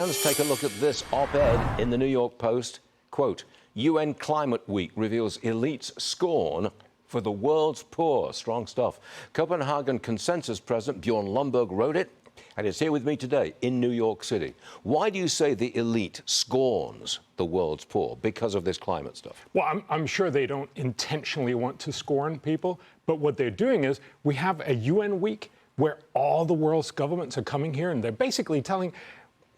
Let's take a look at this op-ed in the New York Post. Quote, UN Climate Week reveals elites' scorn for the world's poor. Strong stuff. Copenhagen Consensus President Bjorn Lomborg wrote it, and is here with me today in New York City. Why do you say the elite scorns the world's poor? Because of this climate stuff? Well, I'm sure they don't intentionally want to scorn people, but what they're doing is we have a UN week where all the world's governments are coming here, and they're basically telling,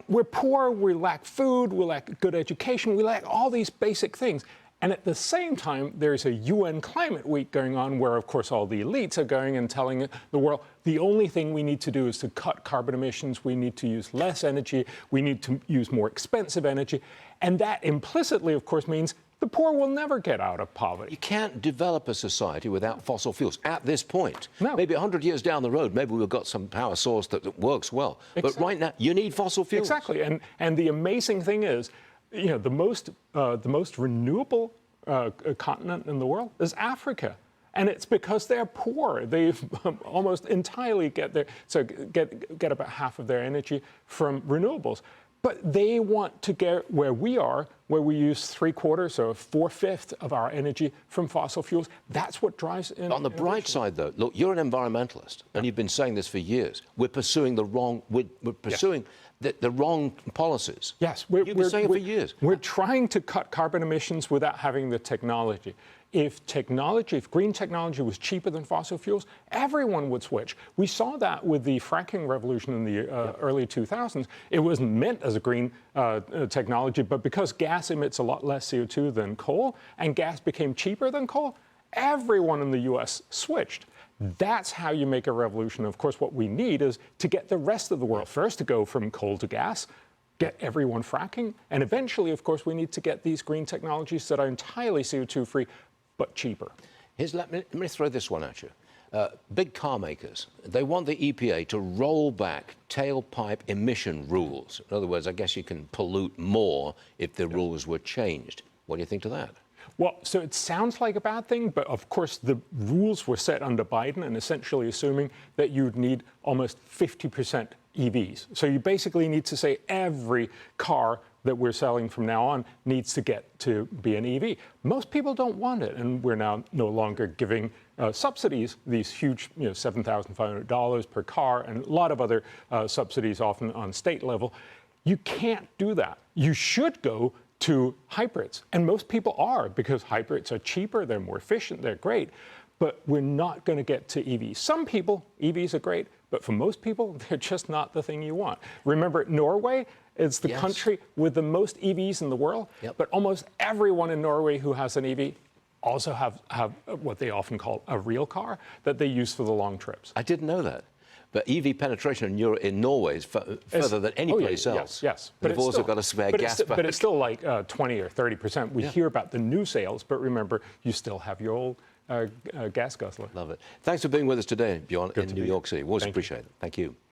we're poor, we lack food, we lack good education, we lack all these basic things. And at the same time, there's a UN Climate Week going on where, of course, all the elites are going and telling the world, the only thing we need to do is to cut carbon emissions, we need to use less energy, we need to use more expensive energy. And that implicitly, of course, means the poor will never get out of poverty. You can't develop a society without fossil fuels at this point. No. Maybe 100 years down the road, maybe we've got some power source that works well. Exactly. But right now, you need fossil fuels. Exactly. And the amazing thing is, you know, the most renewable continent in the world is Africa. And it's because they're poor. They almost entirely get about half of their energy from renewables. But they want to get where we are, where we use 3/4 or 4/5 of our energy from fossil fuels. That's what drives On the bright side, though, look, you're an environmentalist, and you've been saying this for years. We're pursuing the wrong. We're pursuing the wrong policies. Yes, you've been saying it for years. We're trying to cut carbon emissions without having the technology. If green technology was cheaper than fossil fuels, everyone would switch. We saw that with the fracking revolution in the early 2000s. It wasn't meant as a green technology, but because gas emits a lot less CO2 than coal, and gas became cheaper than coal, everyone in the US switched. That's how you make a revolution. Of course, what we need is to get the rest of the world first to go from coal to gas, get everyone fracking, and eventually, of course, we need to get these green technologies that are entirely CO2-free, but cheaper. Let me throw this one at you. Big car makers, they want the EPA to roll back tailpipe emission rules. In other words, I guess you can pollute more if the rules were changed. What do you think to that? Well, so it sounds like a bad thing, but of course the rules were set under Biden and essentially assuming that you'd need almost 50% EVs. So you basically need to say every car that we're selling from now on needs to get to be an EV. Most people don't want it, and we're now no longer giving subsidies, these huge, $7,500 per car, and a lot of other subsidies, often on state level. You can't do that. You should go to hybrids, and most people are, because hybrids are cheaper, they're more efficient, they're great, but we're not going to get to EVs. Some people, EVs are great, but for most people, they're just not the thing you want. Remember, Norway is the country with the most EVs in the world, but almost everyone in Norway who has an EV also have what they often call a real car that they use for the long trips. I didn't know that. But EV penetration in Norway is further than any place else. Yes. But they've also got a spare gas pack. But it's still like 20 or 30%. We hear about the new sales, but remember, you still have your old gas guzzler. Love it. Thanks for being with us today, Bjorn, in New York City. Always appreciate it. Thank you.